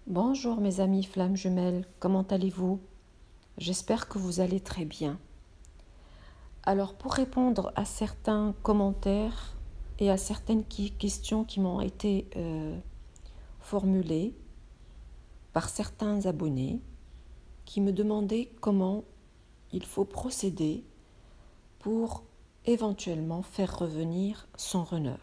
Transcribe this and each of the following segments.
Bonjour mes amis flammes jumelles, comment allez-vous? J'espère que vous allez très bien. Alors pour répondre à certains commentaires et à certaines questions qui m'ont été formulées par certains abonnés qui me demandaient comment il faut procéder pour éventuellement faire revenir son runner.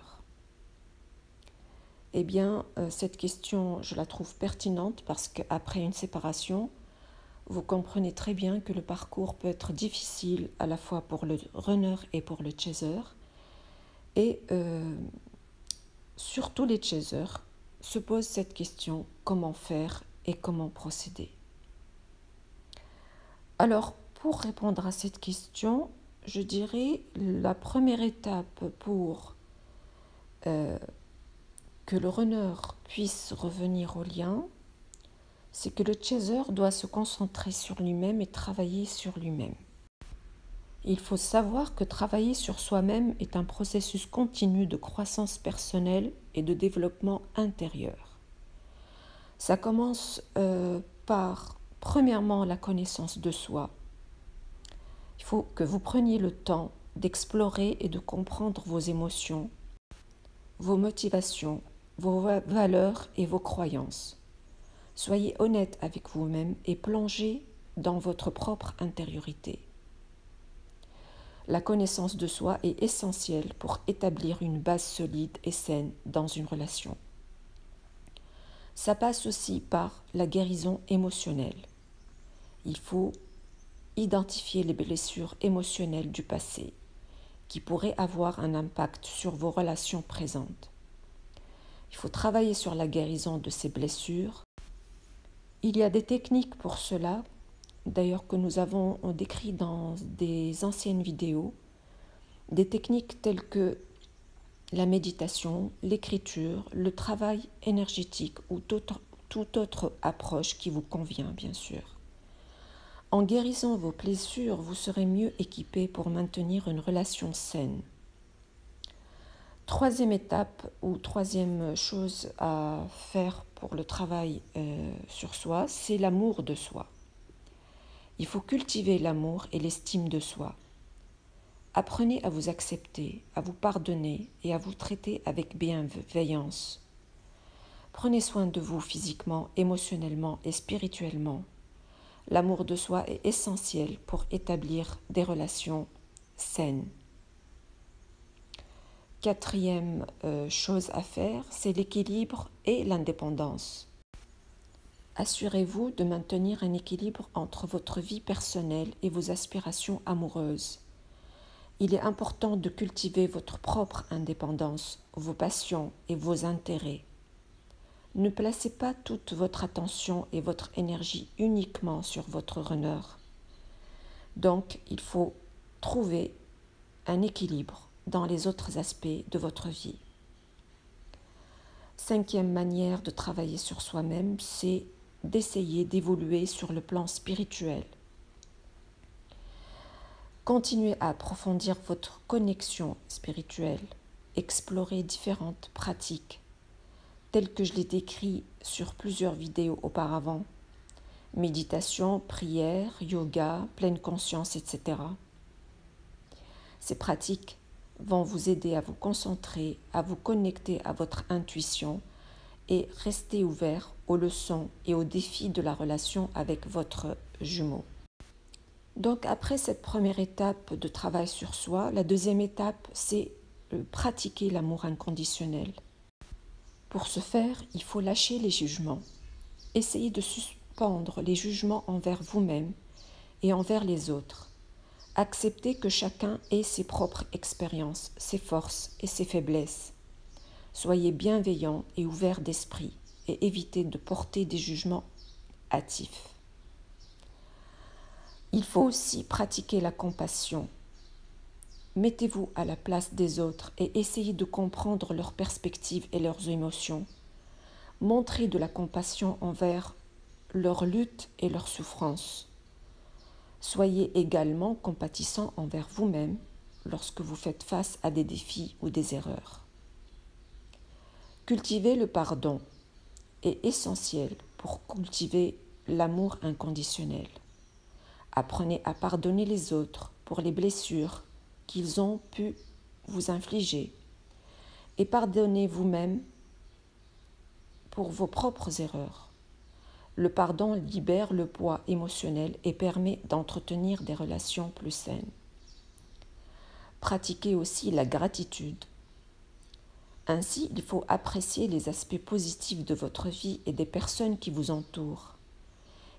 Eh bien, cette question, je la trouve pertinente parce qu'après une séparation, vous comprenez très bien que le parcours peut être difficile à la fois pour le runner et pour le chaser. Et surtout les chasers se posent cette question, comment faire et comment procéder. Alors, pour répondre à cette question, je dirais la première étape pour que le runner puisse revenir au lien, c'est que le chaser doit se concentrer sur lui-même et travailler sur lui-même. Il faut savoir que travailler sur soi-même est un processus continu de croissance personnelle et de développement intérieur. Ça commence par, premièrement, la connaissance de soi. Il faut que vous preniez le temps d'explorer et de comprendre vos émotions, vos motivations, vos valeurs et vos croyances. Soyez honnête avec vous-même et plongez dans votre propre intériorité. La connaissance de soi est essentielle pour établir une base solide et saine dans une relation. Ça passe aussi par la guérison émotionnelle. Il faut identifier les blessures émotionnelles du passé qui pourraient avoir un impact sur vos relations présentes. Il faut travailler sur la guérison de ces blessures. Il y a des techniques pour cela, d'ailleurs que nous avons décrit dans des anciennes vidéos, des techniques telles que la méditation, l'écriture, le travail énergétique ou toute autre approche qui vous convient, bien sûr. En guérissant vos blessures, vous serez mieux équipé pour maintenir une relation saine. Troisième étape ou troisième chose à faire pour le travail sur soi, c'est l'amour de soi. Il faut cultiver l'amour et l'estime de soi. Apprenez à vous accepter, à vous pardonner et à vous traiter avec bienveillance. Prenez soin de vous physiquement, émotionnellement et spirituellement. L'amour de soi est essentiel pour établir des relations saines. Quatrième chose à faire, c'est l'équilibre et l'indépendance. Assurez-vous de maintenir un équilibre entre votre vie personnelle et vos aspirations amoureuses. Il est important de cultiver votre propre indépendance, vos passions et vos intérêts. Ne placez pas toute votre attention et votre énergie uniquement sur votre runner. Donc, il faut trouver un équilibre dans les autres aspects de votre vie. Cinquième manière de travailler sur soi-même, c'est d'essayer d'évoluer sur le plan spirituel. Continuez à approfondir votre connexion spirituelle, explorez différentes pratiques, telles que je l'ai décrit sur plusieurs vidéos auparavant, méditation, prière, yoga, pleine conscience, etc. Ces pratiques vont vous aider à vous concentrer, à vous connecter à votre intuition et rester ouvert aux leçons et aux défis de la relation avec votre jumeau. Donc après cette première étape de travail sur soi, la deuxième étape, c'est pratiquer l'amour inconditionnel. Pour ce faire, il faut lâcher les jugements. Essayez de suspendre les jugements envers vous-même et envers les autres. Acceptez que chacun ait ses propres expériences, ses forces et ses faiblesses. Soyez bienveillant et ouvert d'esprit et évitez de porter des jugements hâtifs. Il faut aussi pratiquer la compassion. Mettez-vous à la place des autres et essayez de comprendre leurs perspectives et leurs émotions. Montrez de la compassion envers leurs luttes et leurs souffrances. Soyez également compatissant envers vous-même lorsque vous faites face à des défis ou des erreurs. Cultiver le pardon est essentiel pour cultiver l'amour inconditionnel. Apprenez à pardonner les autres pour les blessures qu'ils ont pu vous infliger et pardonnez vous-même pour vos propres erreurs. Le pardon libère le poids émotionnel et permet d'entretenir des relations plus saines. Pratiquez aussi la gratitude. Ainsi, il faut apprécier les aspects positifs de votre vie et des personnes qui vous entourent.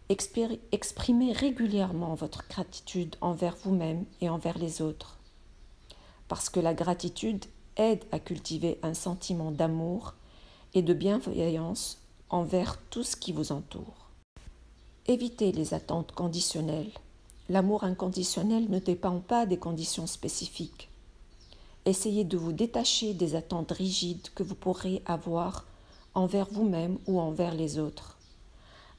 Exprimez régulièrement votre gratitude envers vous-même et envers les autres. Parce que la gratitude aide à cultiver un sentiment d'amour et de bienveillance envers tout ce qui vous entoure. Évitez les attentes conditionnelles. L'amour inconditionnel ne dépend pas des conditions spécifiques. Essayez de vous détacher des attentes rigides que vous pourrez avoir envers vous-même ou envers les autres.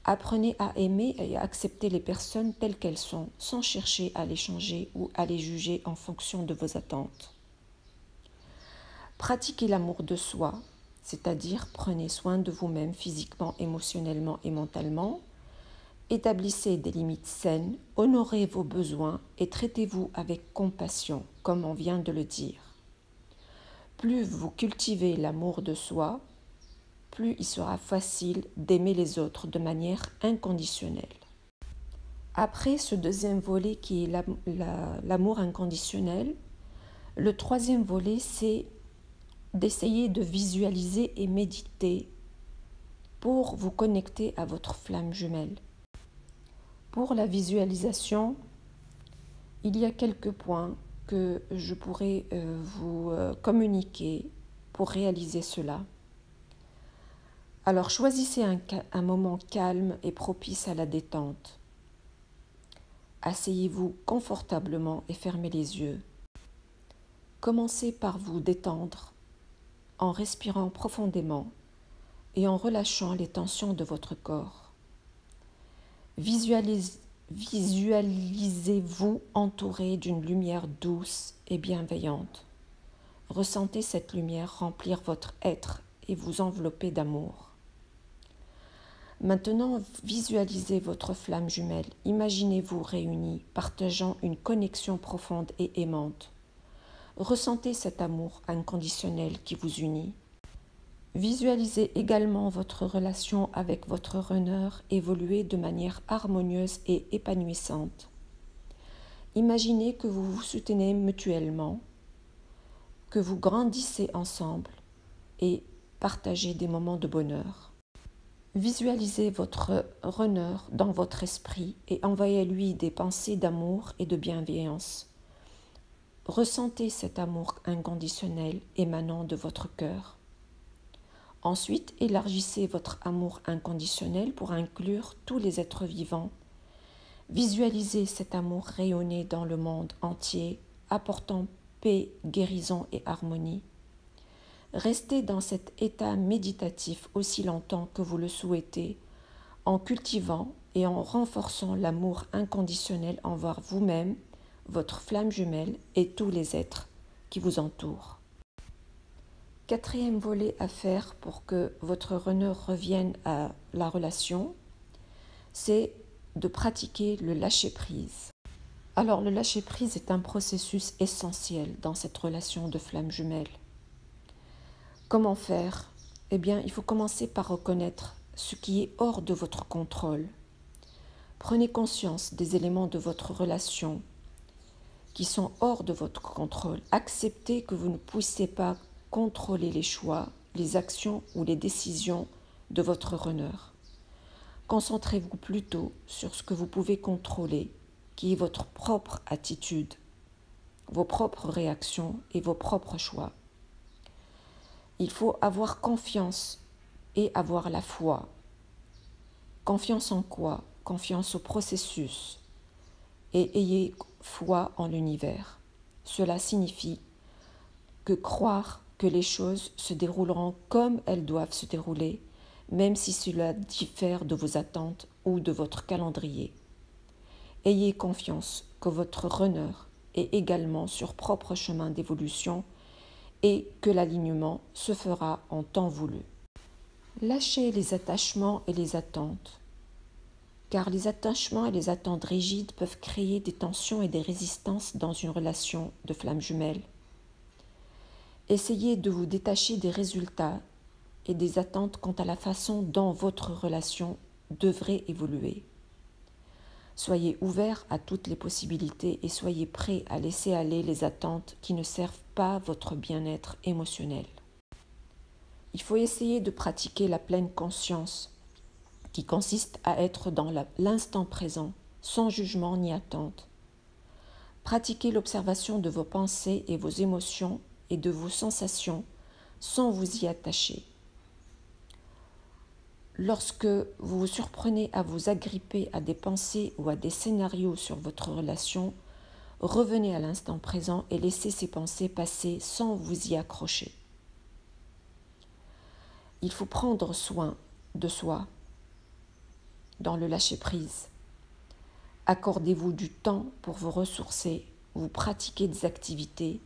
Apprenez à aimer et à accepter les personnes telles qu'elles sont, sans chercher à les changer ou à les juger en fonction de vos attentes. Pratiquez l'amour de soi, c'est-à-dire prenez soin de vous-même physiquement, émotionnellement et mentalement. Établissez des limites saines, honorez vos besoins et traitez-vous avec compassion, comme on vient de le dire. Plus vous cultivez l'amour de soi, plus il sera facile d'aimer les autres de manière inconditionnelle. Après ce deuxième volet qui est l'amour inconditionnel, le troisième volet, c'est d'essayer de visualiser et méditer pour vous connecter à votre flamme jumelle. Pour la visualisation, il y a quelques points que je pourrais vous communiquer pour réaliser cela. Alors choisissez un moment calme et propice à la détente. Asseyez-vous confortablement et fermez les yeux. Commencez par vous détendre en respirant profondément et en relâchant les tensions de votre corps. Visualisez-vous entouré d'une lumière douce et bienveillante. Ressentez cette lumière remplir votre être et vous envelopper d'amour. Maintenant, visualisez votre flamme jumelle. Imaginez-vous réunis, partageant une connexion profonde et aimante. Ressentez cet amour inconditionnel qui vous unit. Visualisez également votre relation avec votre runner évoluer de manière harmonieuse et épanouissante. Imaginez que vous vous soutenez mutuellement, que vous grandissez ensemble et partagez des moments de bonheur. Visualisez votre runner dans votre esprit et envoyez-lui des pensées d'amour et de bienveillance. Ressentez cet amour inconditionnel émanant de votre cœur. Ensuite, élargissez votre amour inconditionnel pour inclure tous les êtres vivants. Visualisez cet amour rayonner dans le monde entier, apportant paix, guérison et harmonie. Restez dans cet état méditatif aussi longtemps que vous le souhaitez, en cultivant et en renforçant l'amour inconditionnel envers vous-même, votre flamme jumelle et tous les êtres qui vous entourent. Quatrième volet à faire pour que votre runner revienne à la relation, c'est de pratiquer le lâcher-prise. Alors le lâcher-prise est un processus essentiel dans cette relation de flamme jumelle. Comment faire? Eh bien, il faut commencer par reconnaître ce qui est hors de votre contrôle. Prenez conscience des éléments de votre relation qui sont hors de votre contrôle. Acceptez que vous ne puissiez pas contrôler les choix, les actions ou les décisions de votre runner. Concentrez-vous plutôt sur ce que vous pouvez contrôler, qui est votre propre attitude, vos propres réactions et vos propres choix. Il faut avoir confiance et avoir la foi. Confiance en quoi? Confiance au processus. Et ayez foi en l'univers. Cela signifie que croire que les choses se dérouleront comme elles doivent se dérouler, même si cela diffère de vos attentes ou de votre calendrier. Ayez confiance que votre runner est également sur propre chemin d'évolution et que l'alignement se fera en temps voulu. Lâchez les attachements et les attentes, car les attachements et les attentes rigides peuvent créer des tensions et des résistances dans une relation de flamme jumelle. Essayez de vous détacher des résultats et des attentes quant à la façon dont votre relation devrait évoluer. Soyez ouvert à toutes les possibilités et soyez prêt à laisser aller les attentes qui ne servent pas votre bien-être émotionnel. Il faut essayer de pratiquer la pleine conscience, qui consiste à être dans l'instant présent, sans jugement ni attente. Pratiquez l'observation de vos pensées et vos émotions et de vos sensations sans vous y attacher. Lorsque vous vous surprenez à vous agripper à des pensées ou à des scénarios sur votre relation, revenez à l'instant présent et laissez ces pensées passer sans vous y accrocher. Il faut prendre soin de soi dans le lâcher-prise. Accordez-vous du temps pour vous ressourcer, vous pratiquer des activités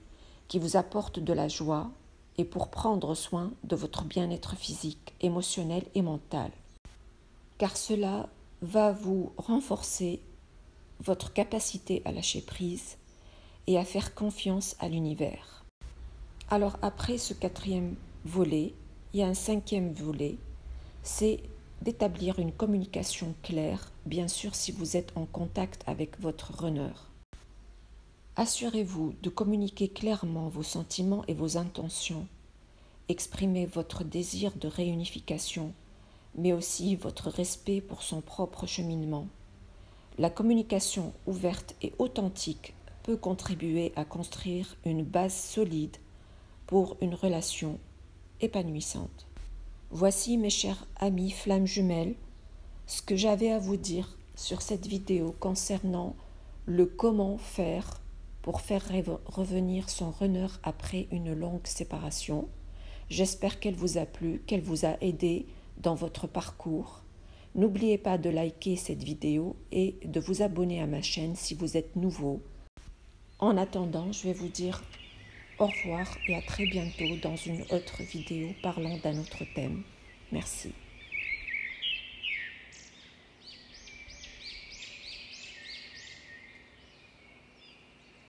qui vous apportent de la joie et pour prendre soin de votre bien-être physique, émotionnel et mental. Car cela va vous renforcer votre capacité à lâcher prise et à faire confiance à l'univers. Alors après ce 4e volet, il y a un 5e volet, c'est d'établir une communication claire, bien sûr si vous êtes en contact avec votre runner. Assurez-vous de communiquer clairement vos sentiments et vos intentions. Exprimez votre désir de réunification, mais aussi votre respect pour son propre cheminement. La communication ouverte et authentique peut contribuer à construire une base solide pour une relation épanouissante. Voici mes chers amis flammes jumelles, ce que j'avais à vous dire sur cette vidéo concernant le comment faire pour faire revenir son runner après une longue séparation. J'espère qu'elle vous a plu, qu'elle vous a aidé dans votre parcours. N'oubliez pas de liker cette vidéo et de vous abonner à ma chaîne si vous êtes nouveau. En attendant, je vais vous dire au revoir et à très bientôt dans une autre vidéo parlant d'un autre thème. Merci.